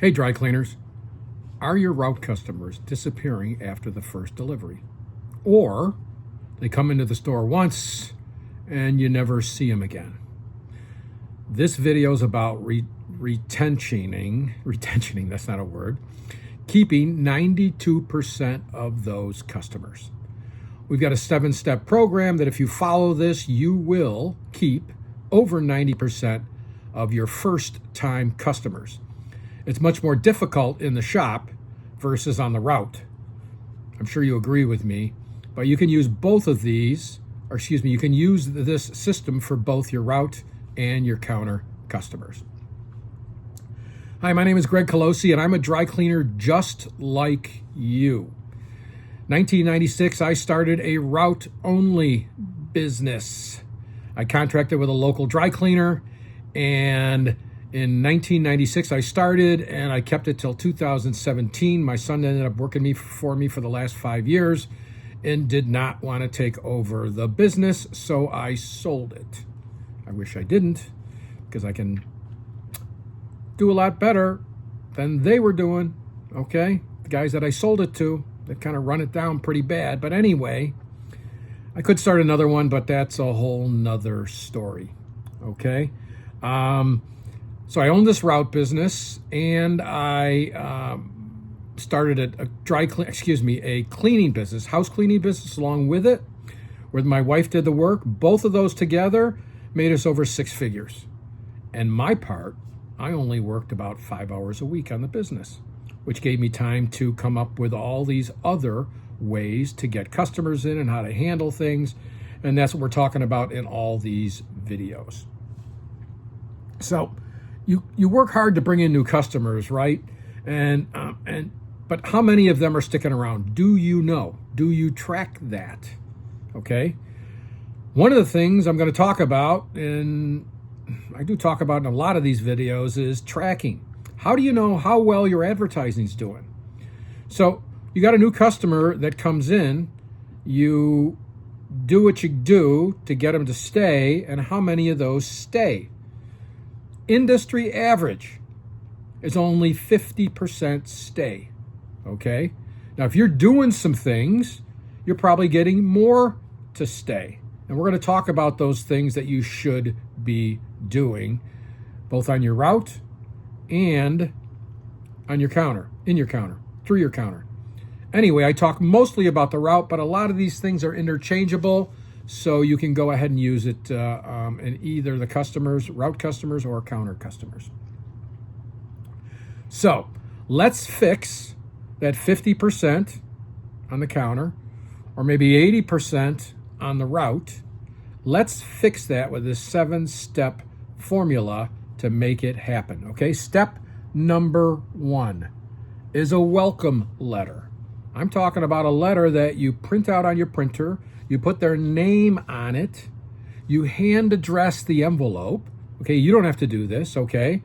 Hey, dry cleaners, are your route customers disappearing after the first delivery? Or they come into the store once and you never see them again? This video is about retentioning, that's not a word, keeping 92% of those customers. We've got a 7-step program that if you follow this, you will keep over 90% of your first-time customers. It's much more difficult in the shop versus on the route. I'm sure you agree with me, but you can use both of these, you can use this system for both your route and your counter customers. Hi, my name is Greg Colosi, and I'm a dry cleaner just like you. 1996, I started a route-only business. I contracted with a local dry cleaner, and in 1996, I started, and I kept it till 2017. My son ended up working for me for the last 5 years and did not want to take over the business, so I sold it. I wish I didn't, because I can do a lot better than they were doing, okay? The guys that I sold it to, they kind of run it down pretty bad. But anyway, I could start another one, but that's a whole nother story, okay? So I owned this route business, and I started a cleaning business, house cleaning business along with it, where my wife did the work. Both of those together made us over 6 figures. And my part, I only worked about 5 hours a week on the business, which gave me time to come up with all these other ways to get customers in and how to handle things. And that's what we're talking about in all these videos. So you work hard to bring in new customers, right? But how many of them are sticking around? Do you know? Do you track that? Okay. One of the things I'm going to talk about, and I do talk about in a lot of these videos, is tracking. How do you know how well your advertising's doing? So you got a new customer that comes in, you do what you do to get them to stay, and how many of those stay? Industry average is only 50% stay, okay? Now, if you're doing some things, you're probably getting more to stay. And we're going to talk about those things that you should be doing, both on your route and on your counter, through your counter. Anyway, I talk mostly about the route, but a lot of these things are interchangeable, so you can go ahead and use it in either the customers, route customers, or counter customers. So let's fix that 50% on the counter, or maybe 80% on the route. Let's fix that with this 7-step formula to make it happen, okay? Step number 1 is a welcome letter. I'm talking about a letter that you print out on your printer, you put their name on it, you hand address the envelope, okay? You don't have to do this, okay?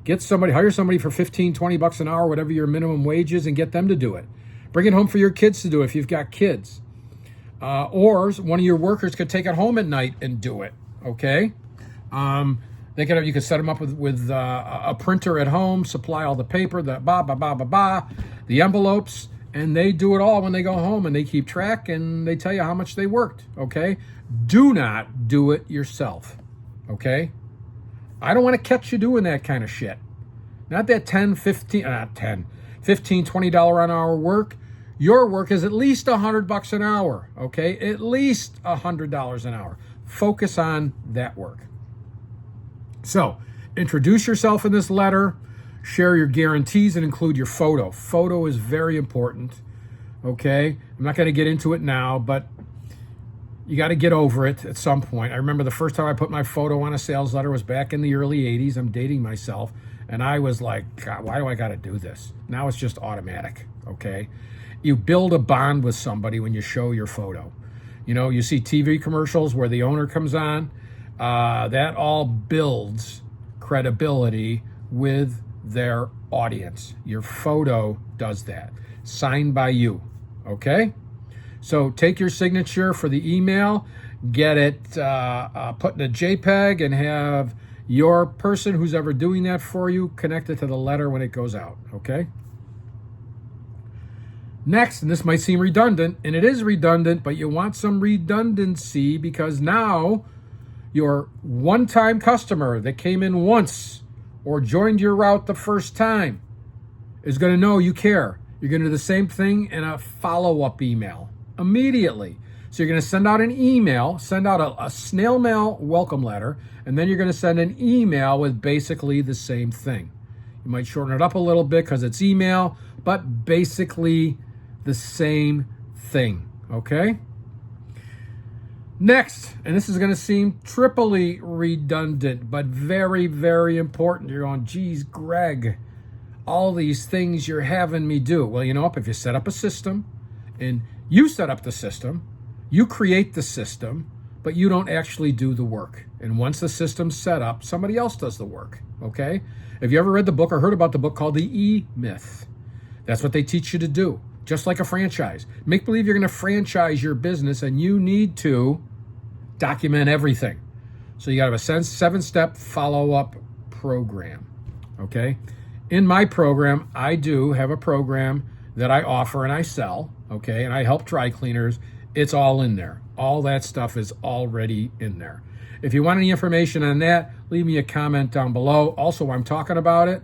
Hire somebody for 15, 20 bucks an hour, whatever your minimum wage is, and get them to do it. Bring it home for your kids to do it if you've got kids. Or one of your workers could take it home at night and do it, okay? You could set them up with a printer at home, supply all the paper, the envelopes, and they do it all when they go home, and they keep track, and they tell you how much they worked, okay? Do not do it yourself, okay? I don't want to catch you doing that kind of shit. Not that $15, $20 an hour work. Your work is at least $100 an hour, okay? At least $100 an hour. Focus on that work. So, introduce yourself in this letter. Share your guarantees and include your photo. Photo is very important, okay? I'm not going to get into it now, but you got to get over it at some point. I remember the first time I put my photo on a sales letter was back in the early 80s. I'm dating myself. And I was like, God, why do I got to do this? Now it's just automatic, okay? You build a bond with somebody when you show your photo. You know, you see TV commercials where the owner comes on. That all builds credibility with their audience. Your photo does that. Signed by you, okay? So take your signature for the email, get it put in a JPEG, and have your person who's ever doing that for you, connect it to the letter when it goes out, okay? Next, and this might seem redundant, and it is redundant, but you want some redundancy because now your one-time customer that came in once or joined your route the first time is going to know you care. You're going to do the same thing in a follow-up email immediately. So you're going to send out an email, send out a snail mail welcome letter, and then you're going to send an email with basically the same thing. You might shorten it up a little bit because it's email, but basically the same thing, okay? Next, and this is going to seem triply redundant, but very, very important. You're going, geez, Greg, all these things you're having me do. Well, you know, if you set up a system, and you set up the system, you create the system, but you don't actually do the work. And once the system's set up, somebody else does the work, okay? Have you ever read the book or heard about the book called The E-Myth? That's what they teach you to do, just like a franchise. Make believe you're going to franchise your business, and you need to document everything. So you got to have a 7-step follow-up program, okay? In my program, I do have a program that I offer and I sell, okay? And I help dry cleaners. It's all in there. All that stuff is already in there. If you want any information on that, leave me a comment down below. Also, I'm talking about it.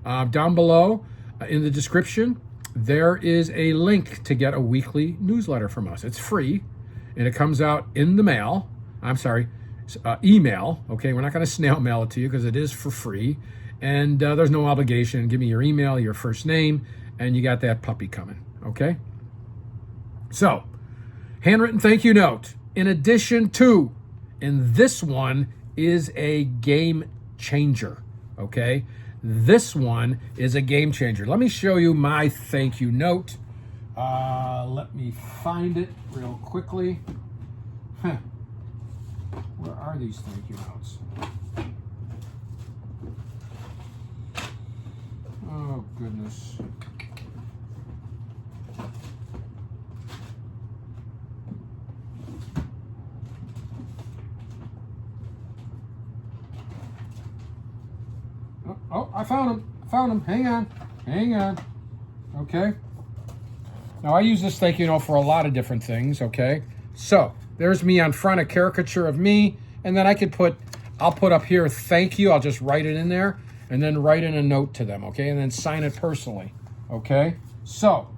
Down below in the description, there is a link to get a weekly newsletter from us. It's free, and it comes out in the mail. Email. Okay, we're not going to snail mail it to you because it is for free, and there's no obligation. Give me your email, your first name, and you got that puppy coming. Okay. So, handwritten thank you note. In addition to, and this one is a game changer. Okay, this one is a game changer. Let me show you my thank you note. Let me find it real quickly. Where are these thank you notes? Oh, goodness. Oh, I found them. Found them. Hang on. Okay. Now, I use this thank you note for a lot of different things, okay? So, there's me on front, a caricature of me, and then I'll put up here, thank you. I'll just write it in there, and then write in a note to them, okay? And then sign it personally, okay? So,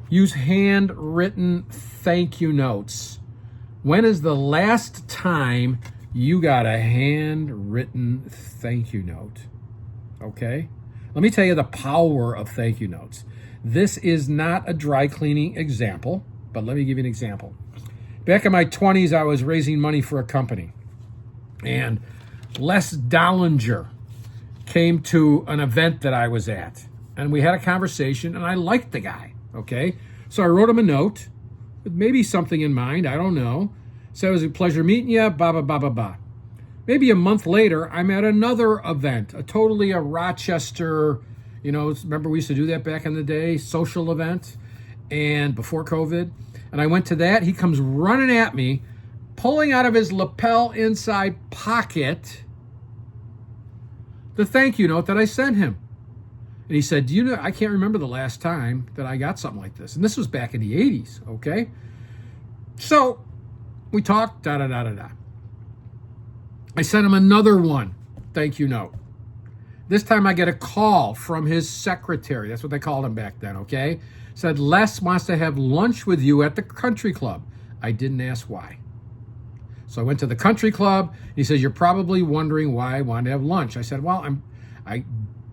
use handwritten thank you notes. When is the last time you got a handwritten thank you note? Okay? Let me tell you the power of thank you notes. This is not a dry cleaning example, but let me give you an example. Back in my 20s, I was raising money for a company, and Les Dollinger came to an event that I was at, and we had a conversation, and I liked the guy, okay? So I wrote him a note with maybe something in mind, I don't know. So it was a pleasure meeting you, blah, blah, blah, blah, blah. Maybe a month later, I'm at another event, a Rochester, you know, remember we used to do that back in the day, social event, and before COVID. And I went to that. He comes running at me, pulling out of his lapel inside pocket the thank you note that I sent him. And he said, do you know, I can't remember the last time that I got something like this. And this was back in the 80s, okay? So we talked, da-da-da-da-da. I sent him another one, thank you note. This time I get a call from his secretary. That's what they called him back then, okay? Said, Les wants to have lunch with you at the country club. I didn't ask why. So I went to the country club. He says, you're probably wondering why I wanted to have lunch. I said, well, I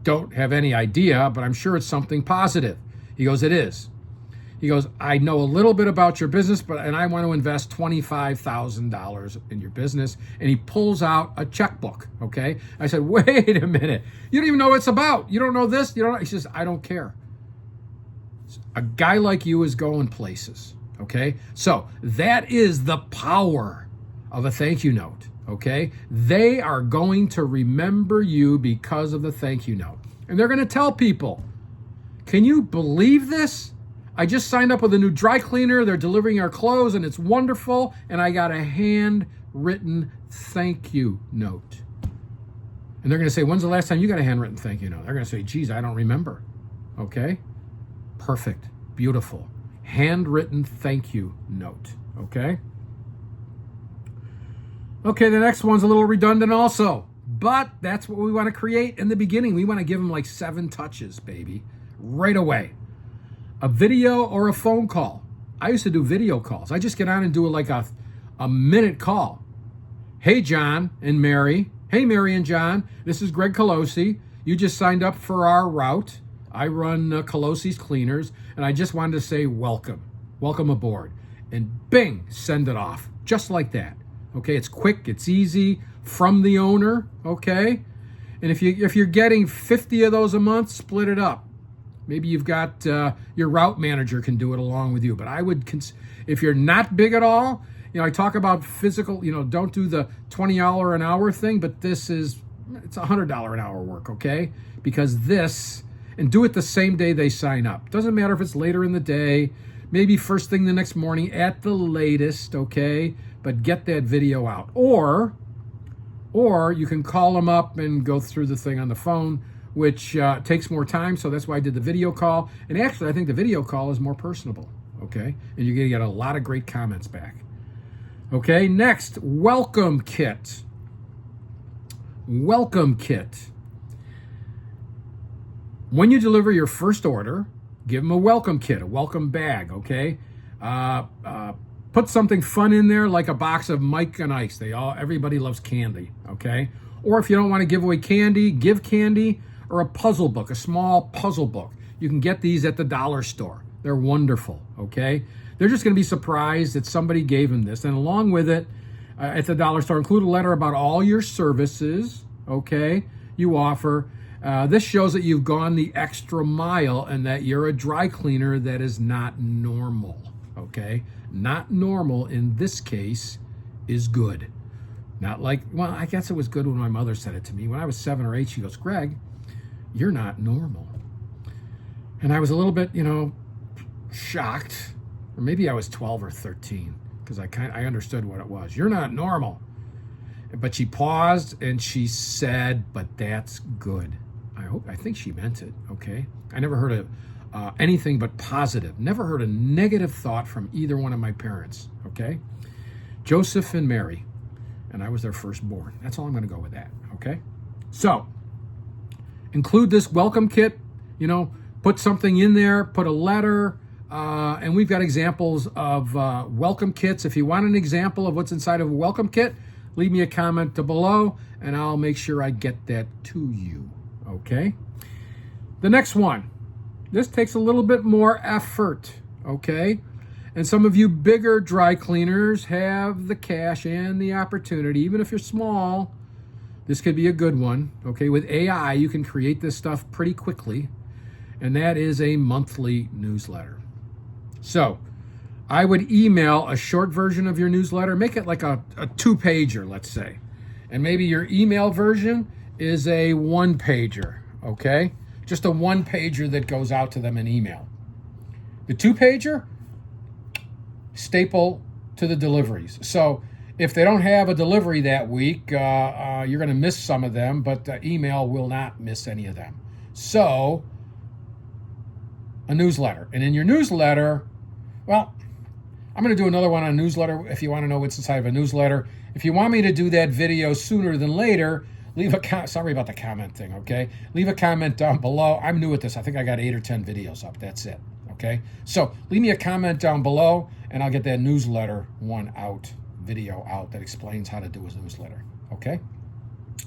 don't have any idea, but I'm sure it's something positive. He goes, it is. He goes, I know a little bit about your business, and I want to invest $25,000 in your business. And he pulls out a checkbook, okay? I said, wait a minute. You don't even know what it's about. You don't know this? You don't know? He says, I don't care. A guy like you is going places, okay? So that is the power of a thank you note, okay? They are going to remember you because of the thank you note. And they're going to tell people, can you believe this? I just signed up with a new dry cleaner. They're delivering our clothes, and it's wonderful. And I got a handwritten thank you note. And they're going to say, when's the last time you got a handwritten thank you note? They're going to say, geez, I don't remember. Okay? Perfect. Beautiful. Handwritten thank you note. Okay? Okay, the next one's a little redundant also. But that's what we want to create in the beginning. We want to give them like 7 touches, baby. Right away. A video or a phone call. I used to do video calls. I just get on and do like a minute call. Hey, John and Mary. Hey, Mary and John. This is Greg Colosi. You just signed up for our route. I run Colosi's Cleaners, and I just wanted to say welcome. Welcome aboard. And bing, send it off. Just like that. Okay, it's quick, it's easy, from the owner, okay? And if you're getting 50 of those a month, split it up. Maybe you've got, your route manager can do it along with you. But I would, if you're not big at all, I talk about physical, don't do the $20 an hour thing, but it's $100 an hour work, okay? Because and do it the same day they sign up. Doesn't matter if it's later in the day, maybe first thing the next morning at the latest, okay? But get that video out. Or you can call them up and go through the thing on the phone, which takes more time, so that's why I did the video call. And actually, I think the video call is more personable, okay? And you're gonna get a lot of great comments back. Okay, next, welcome kit. Welcome kit. When you deliver your first order, give them a welcome kit, a welcome bag, okay? Put something fun in there, like a box of Mike and Ike's. Everybody loves candy, okay? Or if you don't want to give away candy, give candy, or a puzzle book, a small puzzle book. You can get these at the dollar store. They're wonderful, okay? They're just going to be surprised that somebody gave them this. And along with it, at the dollar store, include a letter about all your services, okay, you offer. This shows that you've gone the extra mile and that you're a dry cleaner that is not normal, okay? Not normal in this case is good. Not like, well, I guess it was good when my mother said it to me. When I was 7 or 8, she goes, Greg, you're not normal. And I was a little bit, shocked. Or maybe I was 12 or 13 because I understood what it was. You're not normal. But she paused and she said, but that's good. I think she meant it, okay? I never heard of anything but positive. Never heard a negative thought from either one of my parents, okay? Joseph and Mary, and I was their firstborn. That's all I'm going to go with that, okay? So, include this welcome kit, put something in there, put a letter, and we've got examples of welcome kits. If you want an example of what's inside of a welcome kit, leave me a comment below, and I'll make sure I get that to you, okay? The next one. This takes a little bit more effort, okay? And some of you bigger dry cleaners have the cash and the opportunity, even if you're small, this could be a good one, okay? With AI, you can create this stuff pretty quickly, and that is a monthly newsletter. So I would email a short version of your newsletter, make it like a 2-pager, let's say. And maybe your email version is a 1-pager, okay? Just a 1-pager that goes out to them in email. The 2-pager, staple to the deliveries. So if they don't have a delivery that week, you're going to miss some of them, but email will not miss any of them. So a newsletter. And in your newsletter, well, I'm going to do another one on newsletter if you want to know what's inside of a newsletter. If you want me to do that video sooner than later, leave a comment. Sorry about the comment thing, okay? Leave a comment down below. I'm new at this. I think I got 8 or 10 videos up. That's it, okay? So leave me a comment down below, and I'll get that newsletter video out that explains how to do a newsletter, okay?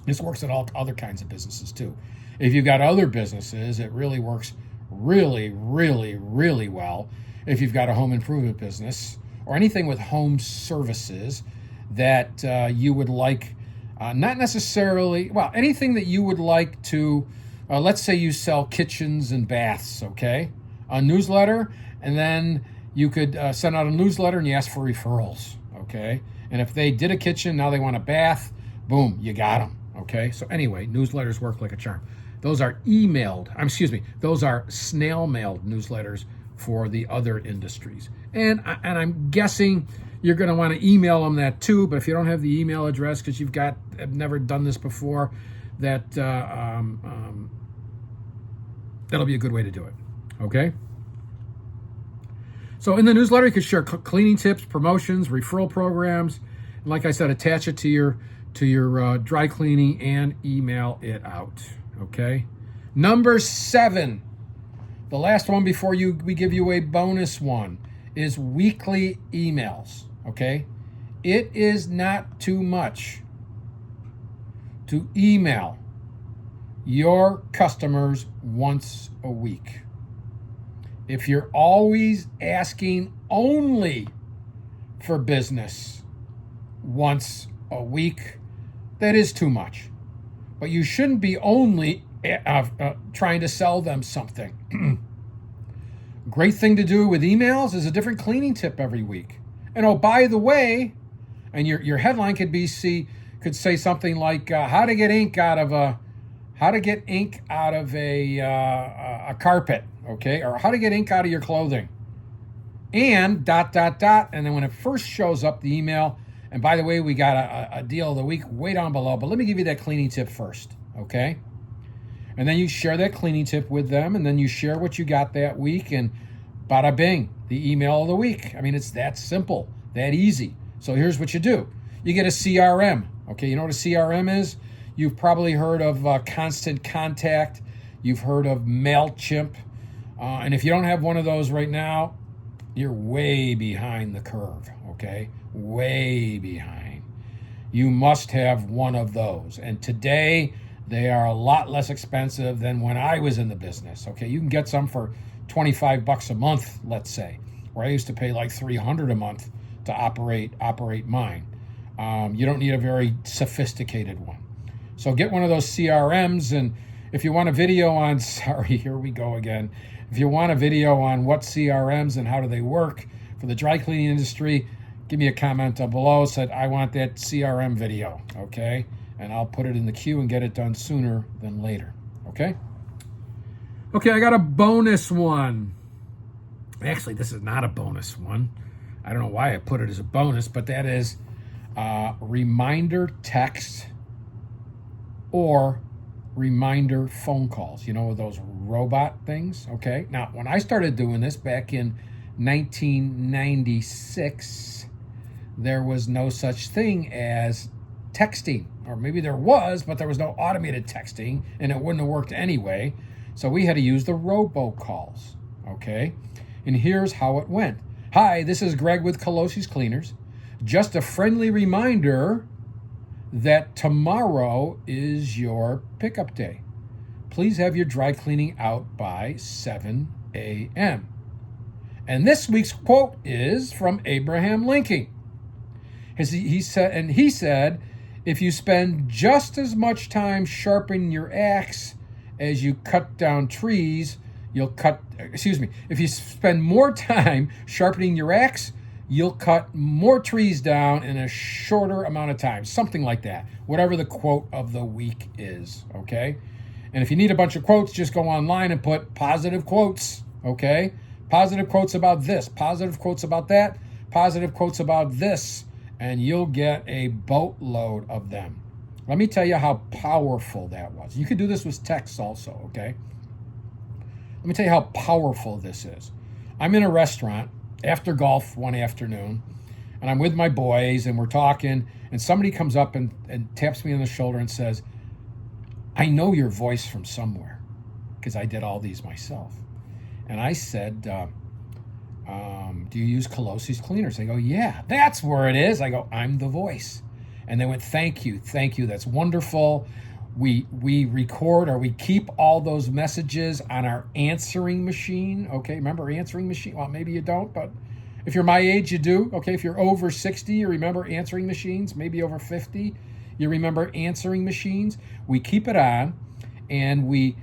This works at all other kinds of businesses too. If you've got other businesses, it really works really, really, really well. If you've got a home improvement business or anything with home services that you would like, not necessarily, well, anything that you would like to, let's say you sell kitchens and baths, okay? A newsletter, and then you could send out a newsletter and you ask for referrals, okay? And if they did a kitchen, now they want a bath, boom, you got them, okay? So anyway, newsletters work like a charm. Those are those are snail-mailed newsletters for the other industries. And I'm guessing you're going to want to email them that too, but if you don't have the email address because I've never done this before, that'll be a good way to do it. Okay. So in the newsletter, you can share cleaning tips, promotions, referral programs, and like I said, attach it to your dry cleaning and email it out. Okay. Number 7, the last one before we give you a bonus one, is weekly emails. Okay. It is not too much to email your customers once a week. If you're always asking only for business once a week, that is too much. But you shouldn't be only trying to sell them something. Great thing to do with emails is a different cleaning tip every week. And oh, by the way, and your headline could say something like how to get ink out of a carpet, okay, or how to get ink out of your clothing, and ... and then when it first shows up the email, and by the way, we got a deal of the week way down below, but let me give you that cleaning tip first, okay? And then you share that cleaning tip with them, and then you share what you got that week, and bada bing, the email of the week. I mean, it's that simple, that easy. So here's what you do. You get a CRM, okay? You know what a CRM is? You've probably heard of Constant Contact. You've heard of MailChimp. And if you don't have one of those right now, you're way behind the curve, okay? Way behind. You must have one of those. And today, they are a lot less expensive than when I was in the business, okay? You can get some for $25 a month, let's say, where I used to pay like $300 a month to operate mine. You don't need a very sophisticated one. So get one of those CRMs, and if you want a video on, here we go again. If you want a video on what CRMs and how do they work for the dry cleaning industry, give me a comment down below. Said, I want that CRM video, okay? And I'll put it in the queue and get it done sooner than later, okay? Okay, I got a bonus one. Actually, this is not a bonus one. I don't know why I put it as a bonus, but that is reminder text or reminder phone calls. You know, those robot things, okay? Now, when I started doing this back in 1996, there was no such thing as texting. Or maybe there was, but there was no automated texting, and it wouldn't have worked anyway. So we had to use the robocalls, okay? And here's how it went. Hi, this is Greg with Colosi's Cleaners. Just a friendly reminder that tomorrow is your pickup day. Please have your dry cleaning out by 7 a.m. And this week's quote is from Abraham Lincoln. He said, if you spend just as much time sharpening your axe as you cut down trees, if you spend more time sharpening your axe, you'll cut more trees down in a shorter amount of time. Something like that. Whatever the quote of the week is, okay? And if you need a bunch of quotes, just go online and put positive quotes, okay? Positive quotes about this, positive quotes about that, positive quotes about this, and you'll get a boatload of them. Let me tell you how powerful that was. You could do this with text also, okay? Let me tell you how powerful this is. I'm in a restaurant after golf one afternoon, and I'm with my boys, and we're talking, and somebody comes up and taps me on the shoulder and says, I know your voice from somewhere, because I did all these myself. And I said, do you use Colosi's Cleaners? They go, yeah, that's where it is. I go, I'm the voice. And they went, thank you, that's wonderful. We record, or we keep all those messages on our answering machine. Okay, remember answering machine? Well, maybe you don't, but if you're my age, you do. Okay, if you're over 60, you remember answering machines. Maybe over 50, you remember answering machines. We keep it on, and we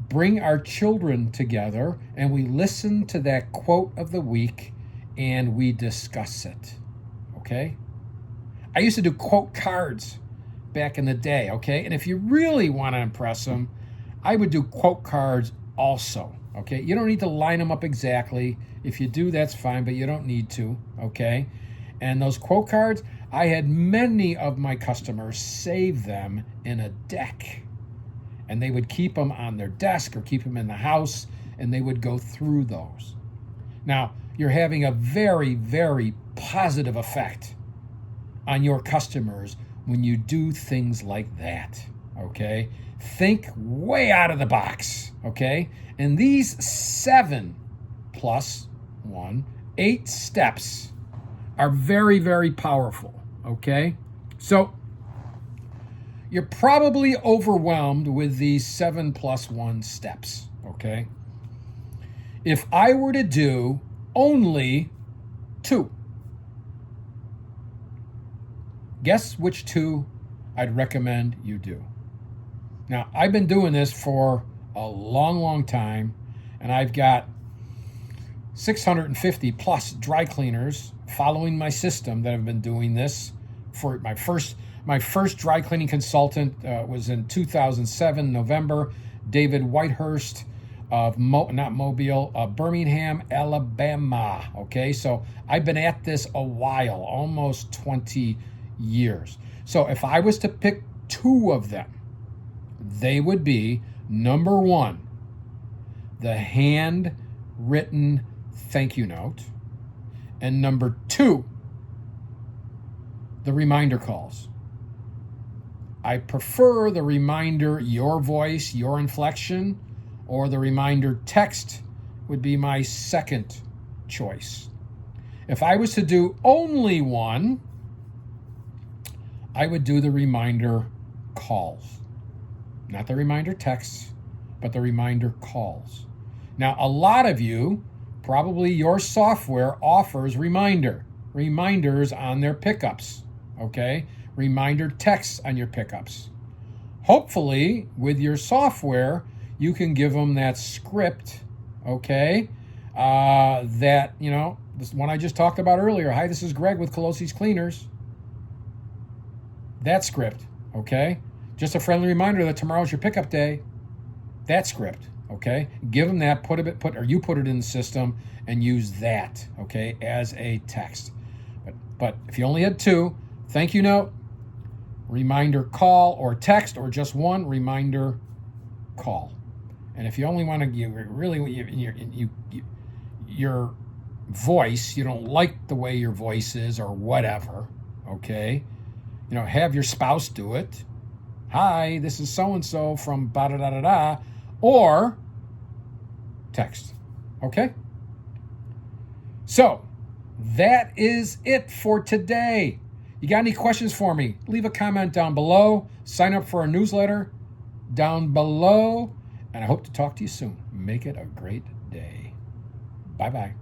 bring our children together, and we listen to that quote of the week, and we discuss it. Okay? I used to do quote cards back in the day, okay? And if you really want to impress them, I would do quote cards also, okay? You don't need to line them up exactly. If you do, that's fine, but you don't need to, okay? And those quote cards, I had many of my customers save them in a deck. And they would keep them on their desk or keep them in the house, and they would go through those. Now, you're having a very, very positive effect on your customers when you do things like that, okay? Think way out of the box, okay? And these 7 plus 1, 8 steps are very, very powerful, okay? So you're probably overwhelmed with these 7 plus 1 steps, okay? If I were to do only 2, guess which 2 I'd recommend you do. Now, I've been doing this for a long, long time, and I've got 650 plus dry cleaners following my system that have been doing this. For my first dry cleaning consultant was in 2007, November, David Whitehurst of Birmingham, Alabama. Okay, so I've been at this a while, almost 20 years. So if I was to pick 2 of them, they would be, number 1, the handwritten thank you note, and number 2, the reminder calls. I prefer the reminder, your voice, your inflection, or the reminder text would be my second choice. If I was to do only 1, I would do the reminder calls. Not the reminder texts, but the reminder calls. Now, a lot of you, probably your software offers reminders on their pickups, okay? Reminder texts on your pickups. Hopefully, with your software, you can give them that script, okay? That, this one I just talked about earlier. Hi, this is Greg with Colosi's Cleaners. That script, okay? Just a friendly reminder that tomorrow's your pickup day. That script, okay? Give them that, put it in the system and use that, okay, as a text. But if you only had 2, thank you note, reminder call or text, or just 1 reminder call. And if you only want to, your voice, you don't like the way your voice is or whatever, okay? Have your spouse do it. Hi, this is so-and-so from ba-da-da-da-da, or text, okay? So, that is it for today. You got any questions for me? Leave a comment down below. Sign up for our newsletter down below. And I hope to talk to you soon. Make it a great day. Bye-bye.